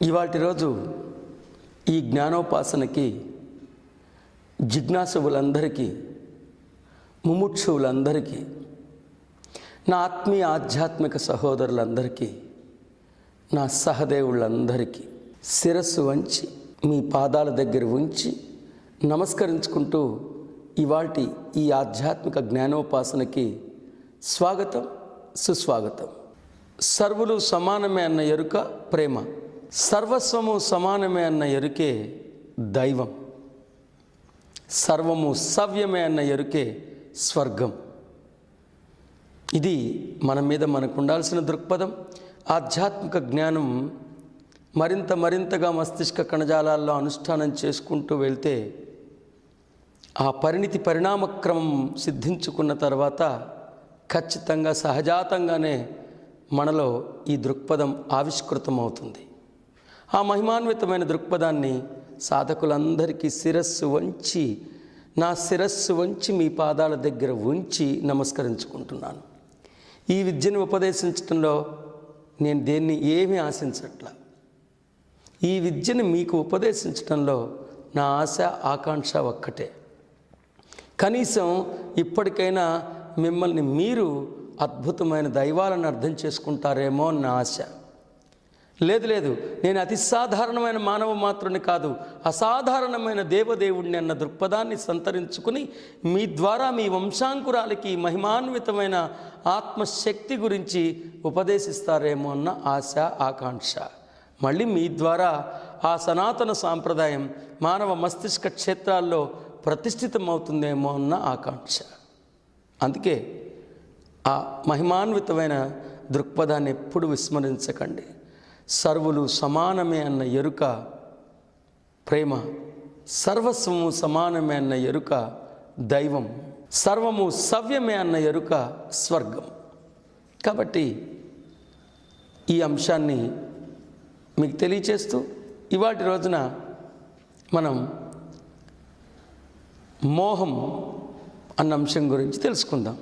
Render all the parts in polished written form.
ఇవాల్టి రోజు ఈ జ్ఞానోపాసనకి జిజ్ఞాసువులందరికీ, ముముక్షువులందరికీ, నా ఆత్మీయ ఆధ్యాత్మిక సహోదరులందరికీ, నా సహదేవులందరికీ శిరస్సు వంచి మీ పాదాల దగ్గర ఉంచి నమస్కరించుకుంటూ ఇవాల్టి ఈ ఆధ్యాత్మిక జ్ఞానోపాసనకి స్వాగతం, సుస్వాగతం. సర్వులు సమానమే అన్న ఎరుక ప్రేమ, సర్వస్వము సమానమే అన్న ఎరుకే దైవం, సర్వము సవ్యమే అన్న ఎరుకే స్వర్గం. ఇది మన మీద మనకు ఉండాల్సిన దృక్పథం. ఆధ్యాత్మిక జ్ఞానం మరింతగా మస్తిష్క కణజాలాల్లో అనుష్ఠానం చేసుకుంటూ వెళ్తే ఆ పరిణామక్రమం సిద్ధించుకున్న తర్వాత ఖచ్చితంగా సహజాతంగానే మనలో ఈ దృక్పథం ఆవిష్కృతమవుతుంది. ఆ మహిమాన్వితమైన దృక్పథాన్ని సాధకులందరికీ నా శిరస్సు వంచి మీ పాదాల దగ్గర ఉంచి నమస్కరించుకుంటున్నాను. ఈ విద్యను ఉపదేశించడంలో నేను దేన్ని ఏమీ ఆశించట్లా. ఈ విద్యను మీకు ఉపదేశించడంలో నా ఆశ, ఆకాంక్ష ఒక్కటే. కనీసం ఇప్పటికైనా మిమ్మల్ని మీరు అద్భుతమైన దైవాలను అర్థం చేసుకుంటారేమో అన్న ఆశ. లేదు, నేను అతి సాధారణమైన మానవ మాత్రుని కాదు, అసాధారణమైన దేవదేవుడిని అన్న దృక్పథాన్ని సంతరించుకుని మీ ద్వారా మీ వంశాంకురాలకి మహిమాన్వితమైన ఆత్మశక్తి గురించి ఉపదేశిస్తారేమో అన్న ఆశ, ఆకాంక్ష. మళ్ళీ మీ ద్వారా ఆ సనాతన సాంప్రదాయం మానవ మస్తిష్క క్షేత్రాల్లో ప్రతిష్ఠితమవుతుందేమో అన్న ఆకాంక్ష. అందుకే ఆ మహిమాన్వితమైన దృక్పథాన్ని ఎప్పుడు విస్మరించకండి. సర్వులు సమానమే అన్న ఎరుక ప్రేమ, సర్వస్వము సమానమే అన్న ఎరుక దైవం, సర్వము సవ్యమే అన్న ఎరుక స్వర్గం. కాబట్టి ఈ అంశాన్ని మీకు తెలియచేస్తూ ఇవాటి రోజున మనం మోహం అన్న అంశం గురించి తెలుసుకుందాం.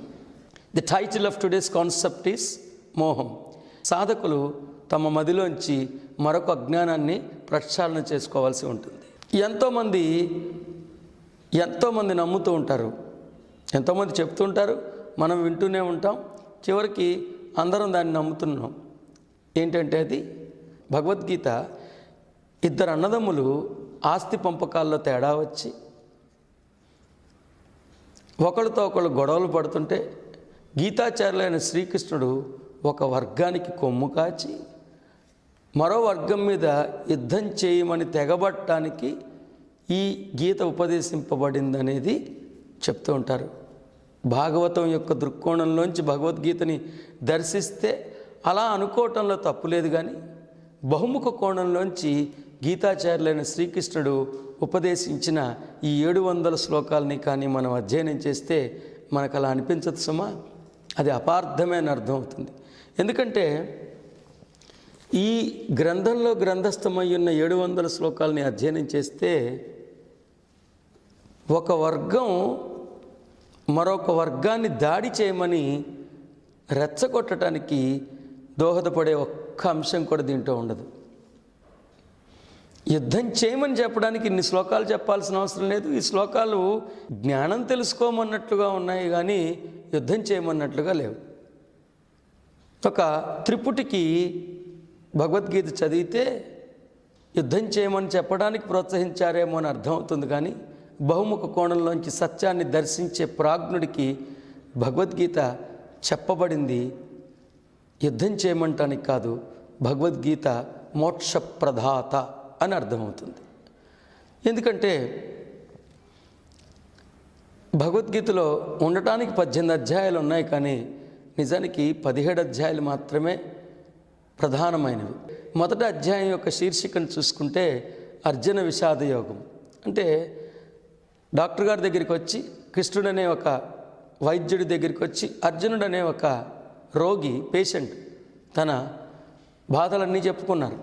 The title of today's concept is మోహం. సాధకులు తమ మదిలోంచి మరొక అజ్ఞానాన్ని ప్రక్షాళన చేసుకోవాల్సి ఉంటుంది. ఎంతోమంది నమ్ముతూ ఉంటారు, ఎంతోమంది చెప్తుంటారు, మనం వింటూనే ఉంటాం. చివరికి అందరం దాన్ని నమ్ముతున్నాం. ఏంటంటే అది భగవద్గీత. ఇద్దరు అన్నదమ్ములు ఆస్తి పంపకాల్లో తేడా వచ్చి ఒకళ్ళతో ఒకళ్ళు గొడవలు పడుతుంటే గీతాచార్యులైన శ్రీకృష్ణుడు ఒక వర్గానికి కొమ్ము కాచి మరో వర్గం మీద యుద్ధం చేయమని తెగబట్టడానికి ఈ గీత ఉపదేశింపబడిందనేది చెప్తూ ఉంటారు. భాగవతం యొక్క దృక్కోణంలోంచి భగవద్గీతని దర్శిస్తే అలా అనుకోవటంలో తప్పులేదు. కానీ బహుముఖ కోణంలోంచి గీతాచార్యులైన శ్రీకృష్ణుడు ఉపదేశించిన ఈ 700 శ్లోకాలని కానీ మనం అధ్యయనం చేస్తే మనకు అలా అనిపించదు సుమా. అది అపార్థమైన అర్థం అవుతుంది. ఎందుకంటే ఈ గ్రంథంలో గ్రంథస్థమై ఉన్న 700 శ్లోకాలని అధ్యయనం చేస్తే ఒక వర్గం మరొక వర్గాన్ని దాడి చేయమని రెచ్చగొట్టడానికి దోహదపడే ఒక్క అంశం కూడా దీంట్లో ఉండదు. యుద్ధం చేయమని చెప్పడానికి ఇన్ని శ్లోకాలు చెప్పాల్సిన అవసరం లేదు. ఈ శ్లోకాలు జ్ఞానం తెలుసుకోమన్నట్లుగా ఉన్నాయి కానీ యుద్ధం చేయమన్నట్లుగా లేవు. ఒక త్రిపుటికి భగవద్గీత చదివితే యుద్ధం చేయమని చెప్పడానికి ప్రోత్సహించారేమో అని అర్థమవుతుంది. కానీ బహుముఖ కోణంలోంచి సత్యాన్ని దర్శించే ప్రాజ్ఞుడికి భగవద్గీత చెప్పబడింది యుద్ధం చేయమంటానికి కాదు, భగవద్గీత మోక్షప్రదాత అని అర్థమవుతుంది. ఎందుకంటే భగవద్గీతలో ఉండటానికి 18 అధ్యాయాలు ఉన్నాయి, కానీ నిజానికి 17 అధ్యాయాలు మాత్రమే ప్రధానమైనవి. మొదటి అధ్యాయం యొక్క శీర్షికను చూసుకుంటే అర్జున విషాద యోగం. అంటే డాక్టర్ గారి దగ్గరికి వచ్చి, కృష్ణుడు అనే ఒక వైద్యుడి దగ్గరికి వచ్చి, అర్జునుడు అనే ఒక రోగి, పేషెంట్ తన బాధలన్నీ చెప్పుకున్నారు.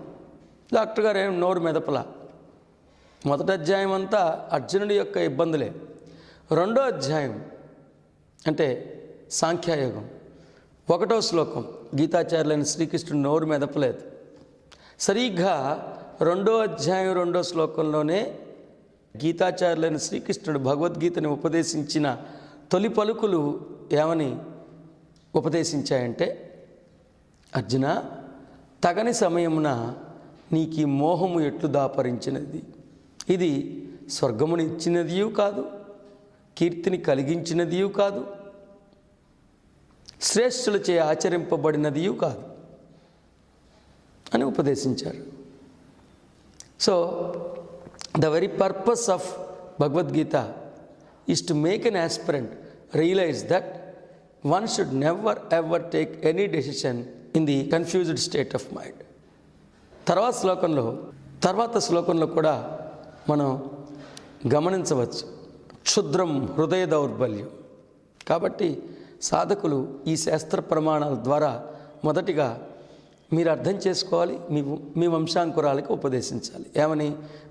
డాక్టర్ గారు ఏం నోరు మెదపలా. మొదటి అధ్యాయం అంతా అర్జునుడి యొక్క ఇబ్బందులే. రెండో అధ్యాయం అంటే సాంఖ్యయోగం 1వ శ్లోకం గీతాచార్యులైన శ్రీకృష్ణుడు నోరు మెదపలేదు. సరిగ్గా 2వ అధ్యాయం 2వ శ్లోకంలోనే గీతాచార్యులైన శ్రీకృష్ణుడు భగవద్గీతని ఉపదేశించిన తొలి పలుకులు ఏమని ఉపదేశించాయంటే, అర్జున, తగని సమయమున నీకు ఈ మోహము ఎట్లు దాపరించినది. ఇది స్వర్గముని ఇచ్చినదియూ కాదు, కీర్తిని కలిగించినదియూ కాదు, శ్రేష్ఠులచే ఆచరింపబడినదియూ కాదు అని ఉపదేశించారు. So the very purpose of Bhagavad Gita is to make an aspirant realize that one should never ever take any decision in the confused state of mind. తర్వాత శ్లోకంలో కూడా మనం గమనించవచ్చు, క్షుద్రం హృదయ దౌర్బల్యం. కాబట్టి సాధకులు ఈ శాస్త్ర ప్రమాణాల ద్వారా మొదటిగా మీరు అర్థం చేసుకోవాలి, మీ వంశాంకురాలకి ఉపదేశించాలి. ఏమని?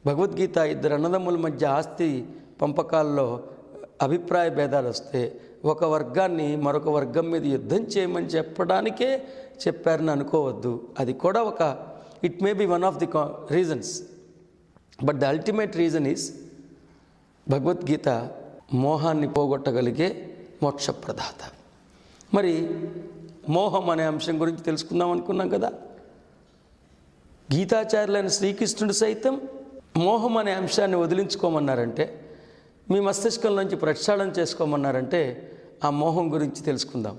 భగవద్గీత ఇద్దరు అన్నదమ్ముల మధ్య ఆస్తి పంపకాల్లో అభిప్రాయ భేదాలు వస్తే ఒక వర్గాన్ని మరొక వర్గం మీద యుద్ధం చేయమని చెప్పడానికే చెప్పారని అనుకోవద్దు. అది కూడా it may be one of the reasons, but the ultimate reason is Bhagavad Gita మోహాన్ని పోగొట్టగలిగే మోక్షప్రదాత. మరి మోహం అనే అంశం గురించి తెలుసుకుందాం అనుకున్నాం కదా. గీతాచార్యులైన శ్రీకృష్ణుడు సైతం మోహం అనే అంశాన్ని వదిలించుకోమన్నారంటే, మీ మస్తిష్కంలోంచి ప్రక్షాళన చేసుకోమన్నారంటే ఆ మోహం గురించి తెలుసుకుందాం.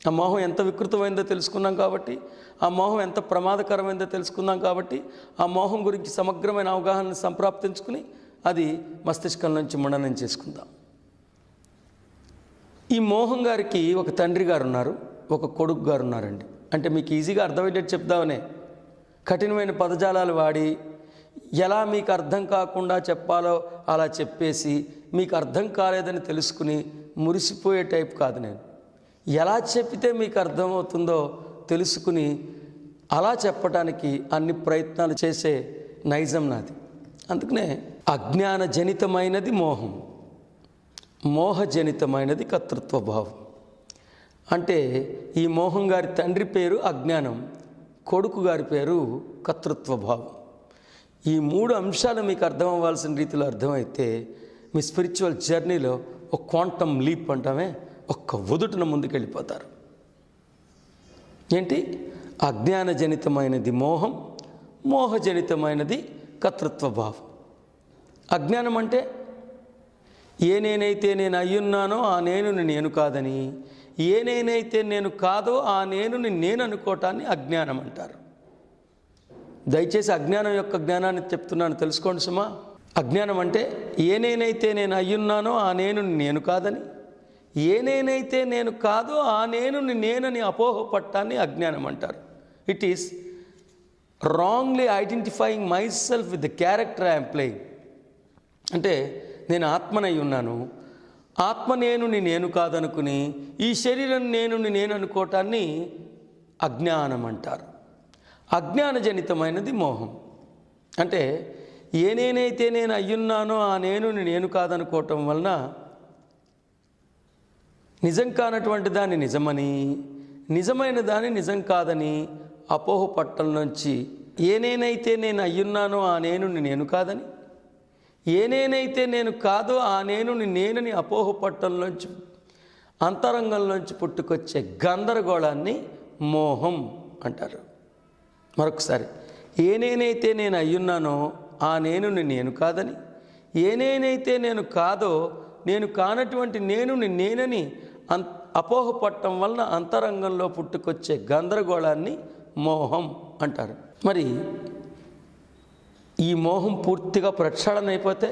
ఆ మోహం ఎంత వికృతమైందో తెలుసుకున్నాం కాబట్టి, ఆ మోహం ఎంత ప్రమాదకరమైందో తెలుసుకున్నాం కాబట్టి, ఆ మోహం గురించి సమగ్రమైన అవగాహనను సంప్రాప్తించుకుని అది మస్తిష్కం నుంచి మననం చేసుకుందాం. ఈ మోహం గారికి ఒక తండ్రి గారు ఉన్నారు, ఒక కొడుకు గారు ఉన్నారండి. అంటే మీకు ఈజీగా అర్థమయ్యేటట్టు చెప్దామనే కఠినమైన పదజాలాలు వాడి ఎలా మీకు అర్థం కాకుండా చెప్పాలో అలా చెప్పేసి మీకు అర్థం కాలేదని తెలుసుకుని మురిసిపోయే టైప్ కాదు నేను. ఎలా చెప్పితే మీకు అర్థమవుతుందో తెలుసుకుని అలా చెప్పడానికి అన్ని ప్రయత్నాలు చేసే నైజం నాది. అందుకనే అజ్ఞానజనితమైనది మోహం, మోహజనితమైనది కర్తృత్వ భావం. అంటే ఈ మోహం గారి తండ్రి పేరు అజ్ఞానం, కొడుకు గారి పేరు కర్తృత్వ భావం. ఈ 3 అంశాలు మీకు అర్థం అవ్వాల్సిన రీతిలో అర్థమైతే మీ స్పిరిచువల్ జర్నీలో ఒక క్వాంటమ్ లీప్ అంటామే, ఒక్క ఉదుటున ముందుకెళ్ళిపోతారు. ఏంటి? అజ్ఞానజనితమైనది మోహం, మోహజనితమైనది కర్తృత్వ భావం. అజ్ఞానం అంటే ఏ నేనైతే నేను అయ్యున్నానో ఆ నేనుని నేను కాదని, ఏ నేనైతే నేను కాదో ఆ నేనుని నేను అనుకోవటాన్ని అజ్ఞానం అంటారు. దయచేసి అజ్ఞానం యొక్క జ్ఞానాన్ని చెప్తున్నాను, తెలుసుకోండి సుమా. అజ్ఞానం అంటే ఏ నేనైతే నేను అయ్యున్నానో ఆ నేనుని నేను కాదని, ఏ నేనైతే నేను కాదో ఆ నేనుని నేనని అపోహపట్టాన్ని అజ్ఞానం అంటారు. It is wrongly identifying my self with the character I'm playing. అంటే నేను ఆత్మనై ఉన్నాను, ఆత్మ నేనుని నేను కాదనుకుని ఈ శరీరం నేనుని నేను అనుకోవటాన్ని అజ్ఞానం అంటారు. అజ్ఞానజనితమైనది మోహం. అంటే ఏ నేనైతే నేను అయ్యున్నానో ఆ నేనుని నేను కాదనుకోవటం వలన నిజం కానటువంటి దాన్ని నిజమని, నిజమైన దాన్ని నిజం కాదని అపోహ పట్టం నుంచి ఏ నేనైతే నేను అయ్యున్నానో ఆ నేనుని నేను కాదని, ఏ నేనైతే నేను కాదో ఆ నేనుని నేనని అపోహ పట్టంలోంచి అంతరంగంలోంచి పుట్టుకొచ్చే గందరగోళాన్ని మోహం అంటారు. మరొకసారి, ఏ నేనైతే నేను అయ్యున్నానో ఆ నేనుని నేను కాదని, ఏ నేనైతే నేను కాదో నేను కానటువంటి నేనుని నేనని అపోహ పట్టం వలన అంతరంగంలో పుట్టుకొచ్చే గందరగోళాన్ని మోహం అంటారు. మరి ఈ మోహం పూర్తిగా ప్రక్షాళన అయిపోతే,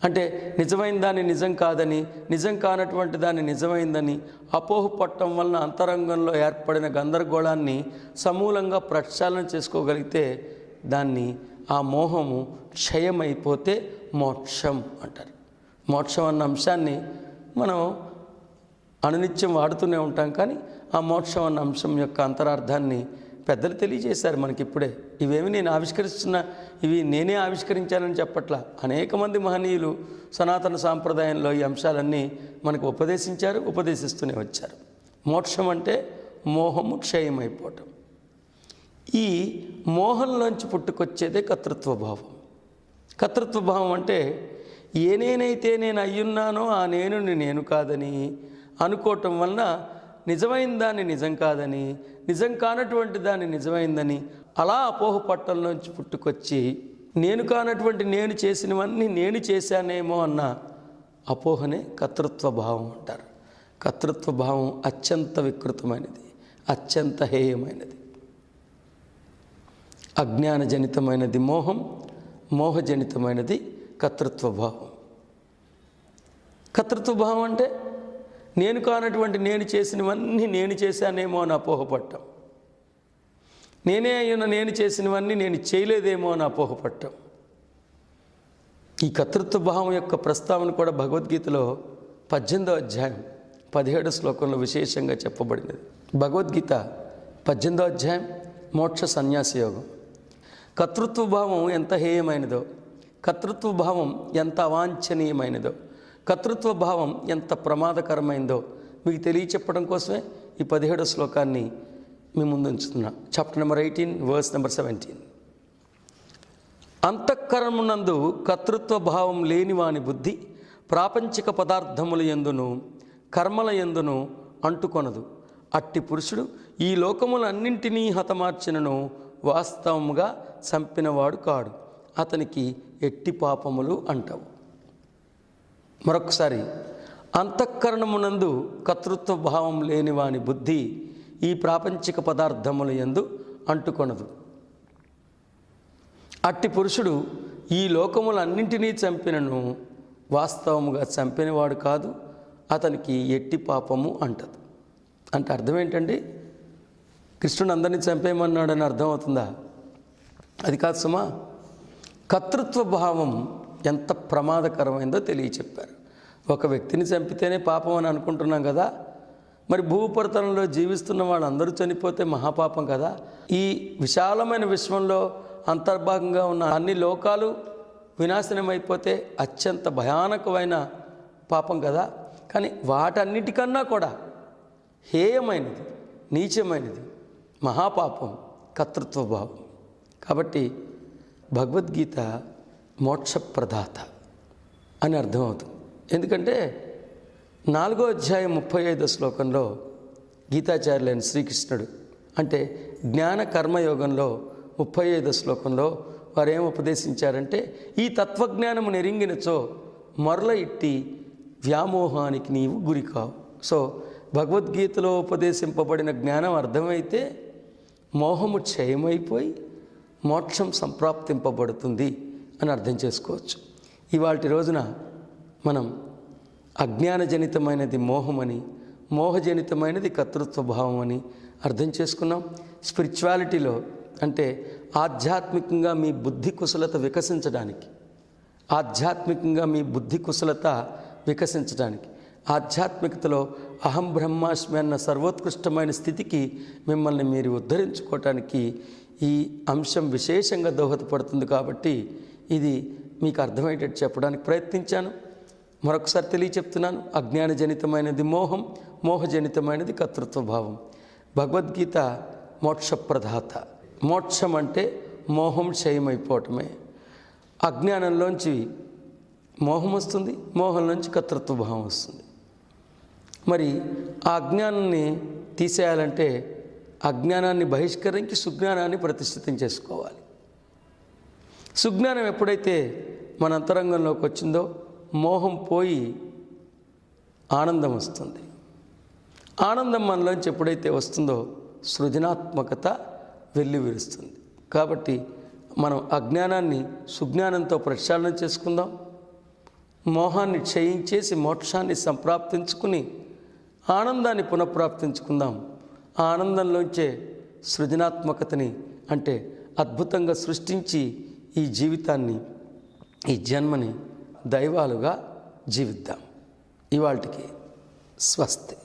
అంటే నిజమైన దాన్ని నిజం కాదని, నిజం కానటువంటి దాన్ని నిజమైందని అపోహ పట్టం వలన అంతరంగంలో ఏర్పడిన గందరగోళాన్ని సమూలంగా ప్రక్షాళన చేసుకోగలిగితే దాన్ని ఆ మోహము క్షయమైపోతే మోక్షం అంటారు. మోక్షం అన్న అంశాన్ని మనం అనునిత్యం వాడుతూనే ఉంటాం, కానీ ఆ మోక్షం అన్న అంశం యొక్క అంతరార్థాన్ని పెద్దలు తెలియజేశారు మనకి ఇప్పుడే. ఇవేమి నేను ఇవి నేనే ఆవిష్కరించానని చెప్పట్లా. అనేక మంది మహనీయులు సనాతన సాంప్రదాయంలో ఈ అంశాలన్నీ మనకు ఉపదేశించారు, ఉపదేశిస్తూనే వచ్చారు. మోక్షం అంటే మోహము క్షయమైపోవటం. ఈ మోహంలోంచి పుట్టుకొచ్చేదే కర్తృత్వ భావం. కర్తృత్వ భావం అంటే ఏ నేనైతే నేను అయ్యున్నానో ఆ నేను కాదని అనుకోవటం వలన నిజమైన దాన్ని నిజం కాదని, నిజం కానటువంటి దాన్ని నిజమైందని అలా అపోహ పట్టంలోంచి పుట్టుకొచ్చి నేను కానటువంటి నేను చేసినవన్నీ నేను చేశానేమో అన్న అపోహనే కర్తృత్వ భావం అంటారు. కర్తృత్వ భావం అత్యంత వికృతమైనది, అత్యంత హేయమైనది. అజ్ఞానజనితమైనది మోహం, మోహజనితమైనది కర్తృత్వ భావం. కర్తృత్వ భావం అంటే నేను కానటువంటి నేను చేసినవన్నీ నేను చేశానేమో అని అపోహపడ్డం, నేనే అయిన నేను చేసినవన్నీ నేను చేయలేదేమో అని అపోహపడ్డం. ఈ కర్తృత్వ భావం యొక్క ప్రస్తావన కూడా భగవద్గీతలో 18వ అధ్యాయం 17 శ్లోకంలో విశేషంగా చెప్పబడినది. భగవద్గీత 18వ అధ్యాయం మోక్ష సన్యాస యోగం. కర్తృత్వ భావం ఎంత హేయమైనదో, కర్తృత్వ భావం ఎంత అవాంఛనీయమైనదో, కర్తృత్వ భావం ఎంత ప్రమాదకరమైందో మీకు తెలియచెప్పడం కోసమే ఈ 17వ శ్లోకాన్ని మీ ముందు ఉంచుతున్నా. Chapter number 18 verse number 17. అంతఃకరణమునందు కర్తృత్వ భావం లేని వాని బుద్ధి ప్రాపంచిక పదార్థముల యందును కర్మల యందును అంటుకొనదు. అట్టి పురుషుడు ఈ లోకములన్నింటినీ హతమార్చినను వాస్తవముగా చంపినవాడు కాడు, అతనికి ఎట్టి పాపములు అంటావు. మరొకసారి, అంతఃకరణమునందు కర్తృత్వ భావం లేని వాని బుద్ధి ఈ ప్రాపంచిక పదార్థముల యందు అంటుకొనదు. అట్టి పురుషుడు ఈ లోకములన్నింటినీ చంపినను వాస్తవముగా చంపినవాడు కాదు, అతనికి ఎట్టి పాపము అంటదు. అంటే అర్థం ఏంటండి? కృష్ణుడు అందరినీ చంపేయమన్నాడని అర్థమవుతుందా? అది కాదు సుమా. కర్తృత్వ భావం ఎంత ప్రమాదకరమైందో తెలియచెప్పారు. ఒక వ్యక్తిని చంపితేనే పాపం అని అనుకుంటున్నాం కదా, మరి భూపరితలంలో జీవిస్తున్న వాళ్ళందరూ చనిపోతే మహాపాపం కదా. ఈ విశాలమైన విశ్వంలో అంతర్భాగంగా ఉన్న అన్ని లోకాలు వినాశనమైపోతే అత్యంత భయానకమైన పాపం కదా. కానీ వాటన్నిటికన్నా కూడా హేయమైనది, నీచమైనది, మహాపాపం కర్తృత్వ భావం. కాబట్టి భగవద్గీత మోక్షప్రదాత అని అర్థమవుతుంది. ఎందుకంటే 4వ అధ్యాయం 35వ శ్లోకంలో గీతాచార్యులైన శ్రీకృష్ణుడు అంటే జ్ఞాన కర్మయోగంలో 35వ శ్లోకంలో వారు ఏం ఉపదేశించారంటే, ఈ తత్వజ్ఞానము నెరింగినచో మరల ఇట్టి వ్యామోహానికి నీవు గురికావు. సో భగవద్గీతలో ఉపదేశింపబడిన జ్ఞానం అర్థమైతే మోహము క్షయమైపోయి మోక్షం సంప్రాప్తింపబడుతుంది అని అర్థం చేసుకోవచ్చు. ఇవాల్టి రోజున మనం అజ్ఞానజనితమైనది మోహమని, మోహజనితమైనది కర్తృత్వ భావం అని అర్థం చేసుకున్నాం. స్పిరిచువాలిటీలో అంటే ఆధ్యాత్మికంగా మీ బుద్ధి కుశలత వికసించడానికి, ఆధ్యాత్మికంగా మీ బుద్ధి కుశలత వికసించడానికి, ఆధ్యాత్మికతలో అహం బ్రహ్మాస్మి అన్న సర్వోత్కృష్టమైన స్థితికి మిమ్మల్ని మీరు ఉద్ధరించుకోవటానికి ఈ అంశం విశేషంగా దోహదపడుతుంది. కాబట్టి ఇది మీకు అర్థమయ్యేటట్టు చెప్పడానికి ప్రయత్నించాను. మరొకసారి తెలియచెప్తున్నాను. అజ్ఞానజనితమైనది మోహం, మోహజనితమైనది కర్తృత్వ భావం. భగవద్గీత మోక్షప్రదాత. మోక్షం అంటే మోహం క్షయమైపోవటమే. అజ్ఞానంలోంచి మోహం వస్తుంది, మోహంలోంచి కర్తృత్వ భావం వస్తుంది. మరి ఆ అజ్ఞానాన్ని తీసేయాలంటే అజ్ఞానాన్ని బహిష్కరించి సుజ్ఞానాన్ని ప్రతిష్ఠితం చేసుకోవాలి. సుజ్ఞానం ఎప్పుడైతే మన అంతరంగంలోకి వచ్చిందో మోహం పోయి ఆనందం వస్తుంది. ఆనందం మనలోంచి ఎప్పుడైతే వస్తుందో సృజనాత్మకత వెల్లివిరుస్తుంది. కాబట్టి మనం అజ్ఞానాన్ని సుజ్ఞానంతో ప్రక్షాళన చేసుకుందాం. మోహాన్ని క్షయించేసి మోక్షాన్ని సంప్రాప్తించుకుని ఆనందాన్ని పునఃప్రాప్తించుకుందాం. ఆ ఆనందంలోంచే సృజనాత్మకతని అంటే అద్భుతంగా సృష్టించి ఈ జీవితాన్ని, ఈ జన్మని దైవాలుగా జీవిద్దాం. ఇవాల్టికి స్వస్తి.